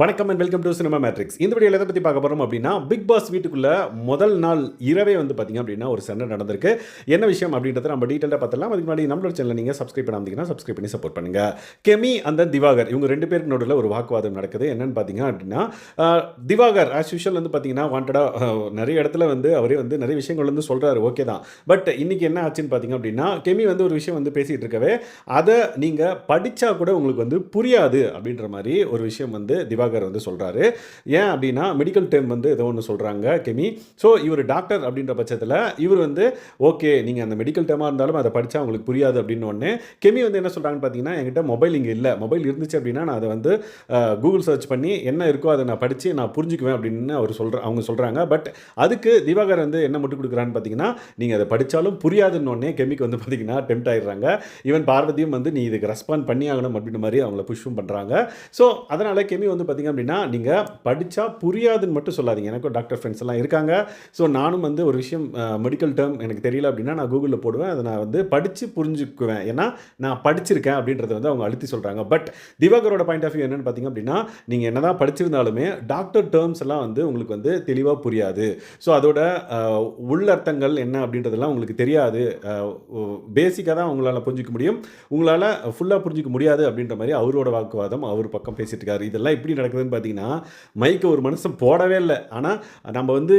வணக்கம் and welcome to cinema matrix. இந்த வீடியோவில் எதை பற்றி பார்க்க போகிறோம் அப்படின்னா, பிக் பாஸ் வீட்டுக்குள்ள முதல் நாள் இரவே வந்து பார்த்தீங்க அப்படின்னா ஒரு சண்டை நடந்திருக்கு. என்ன விஷயம் அப்படின்றத நம்ம டீட்டெயிலாக பார்த்துலாம். அதுக்கு முன்னாடி நம்மளோட சேனலை நீங்கள் சப்ஸ்கிரைப் பண்ணாமீங்கன்னா சப்ஸ்கிரைப் பண்ணி சப்போர்ட் பண்ணுங்க. கெமி அந்த திவாகர் இவங்க ரெண்டு பேருக்கு நடுவில் ஒரு வாக்குவாதம் நடக்குது. என்னன்னு பார்த்தீங்க அப்படின்னா, திவாகர் ஆஸ் யூஷுவல் வந்து பார்த்தீங்கன்னா வாண்டடாக நிறைய இடத்துல வந்து அவரே வந்து நிறைய விஷயங்கள் வந்து சொல்கிறாரு, ஓகே தான். பட் இன்னைக்கு என்ன ஆச்சுன்னு பார்த்தீங்க அப்படின்னா, கெமி வந்து ஒரு விஷயம் வந்து பேசிகிட்டு இருக்கவே அதை நீங்கள் படித்தா கூட உங்களுக்கு வந்து புரியாது அப்படின்ற மாதிரி ஒரு விஷயம் வந்து திவாகர் வந்து சொல்கிறாரு. ஏன் அப்படின்னா மெடிக்கல் டேர்ம் வந்து ஏதோ ஒன்று சொல்கிறாங்க கெமி. ஸோ இவர் டாக்டர் அப்படின்ற பட்சத்தில் இவர் வந்து ஓகே நீங்கள் அந்த மெடிக்கல் டேர்மாக இருந்தாலும் அதை படித்தா உங்களுக்கு புரியாது அப்படின்னு ஒன்று. கெமி வந்து என்ன சொல்கிறாங்கன்னு பார்த்தீங்கன்னா, என்கிட்ட மொபைல் இங்கே இல்லை, மொபைல் இருந்துச்சு அப்படின்னா நான் அதை வந்து கூகுள் சர்ச் பண்ணி என்ன இருக்கோ அதை நான் படித்து நான் புரிஞ்சுக்குவேன் அப்படின்னு அவங்க சொல்கிறாங்க. பட் அதுக்கு திவாகர் வந்து என்ன முட்டு கொடுக்குறான்னு பார்த்தீங்கன்னா, நீங்கள் அதை படித்தாலும் புரியாதுன்னு ஒன்னே கெமிக்கு வந்து பார்த்தீங்கன்னா டெம்ட் ஆகிடுறாங்க. ஈவன் பார்வதியும் வந்து நீ இதுக்கு ரெஸ்பாண்ட் பண்ணி ஆகணும் அப்படின்ற மாதிரி அவங்கள புஷ்ஷும் பண்ணுறாங்க. ஸோ அதனால் கெமி வந்து பார்த்தீங்க அப்படின்னா, நீங்கள் படித்தா புரியாதுன்னு மட்டும் சொல்லாதீங்க. எனக்கும் டாக்டர் ஃப்ரெண்ட்ஸ் எல்லாம் இருக்காங்க. ஸோ நானும் வந்து ஒரு விஷயம் மெடிக்கல் டேர்ம் எனக்கு தெரியல அப்படின்னா நான் கூகுளில் போடுவேன், அதை நான் வந்து படித்து புரிஞ்சுக்குவேன், ஏன்னா நான் படிச்சிருக்கேன் அப்படின்றத வந்து அவங்க அழுத்தி சொல்கிறாங்க. பட் திவாகரோட பாயிண்ட் ஆஃப் வியூ என்னென்னு பார்த்தீங்க அப்படின்னா, நீங்கள் என்ன தான் படிச்சிருந்தாலுமே டாக்டர் டேர்ம்ஸ் எல்லாம் வந்து உங்களுக்கு வந்து தெளிவாக புரியாது. ஸோ அதோட உள்ளர்த்தங்கள் என்ன அப்படின்றதெல்லாம் உங்களுக்கு தெரியாது. பேசிக்காக தான் உங்களால் புரிஞ்சிக்க முடியும், உங்களால் ஃபுல்லாக புரிஞ்சிக்க முடியாது அப்படின்ற மாதிரி அவரோட வாக்குவாதம் அவர் பக்கம் பேசிட்டு இருக்காரு. இதெல்லாம் எப்படி நடக்குதுன்னு பார்த்தீங்கன்னா, மைக்கை ஒரு மனுஷன் போடவே இல்லை. ஆனால் நம்ம வந்து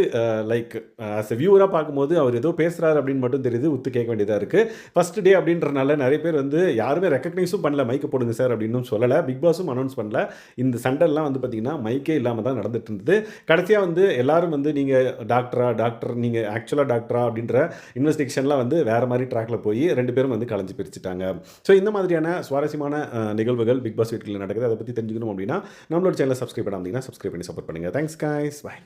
லைக் ஆஸ் எ வியூவராக பார்க்கும்போது அவர் ஏதோ பேசுகிறாரு அப்படின்னு மட்டும் தெரியுது, உத்து கேட்க வேண்டியதாக இருக்குது. ஃபர்ஸ்ட் டே அப்படின்றனால நிறைய பேர் வந்து யாருமே ரெக்கக்னைஸும் பண்ணல, மைக்கை போடுங்க சார் அப்படின்னு சொல்லலை. பிக் பாஸும் அனௌன்ஸ் பண்ணல. இந்த சண்டெல்லாம் வந்து பார்த்தீங்கன்னா மைக்கே இல்லாமல் தான் நடந்துட்டு இருந்தது. கடைசியாக வந்து எல்லாரும் வந்து நீங்கள் டாக்டர் நீங்கள் ஆக்சுவலாக டாக்டரா அப்படின்ற இன்வெஸ்டிகேஷன்லாம் வந்து வேறு மாதிரி ட்ராக்கில் போய் ரெண்டு பேரும் வந்து கலைஞ்சு பிரிச்சுட்டாங்க. ஸோ இந்த மாதிரியான சுவாரஸ்யமான நிகழ்வுகள் பிக் பாஸ் வீட்டில் நடக்குது. அதை பற்றி தெரிஞ்சுக்கணும் அப்படின்னா நம்மளோட சேனலை சப்ஸ்கிரைப் பண்ணாமல் சப்ஸ்கிரைப் பண்ணி சப்போர்ட் பண்ணுங்கள். Thanks guys, by.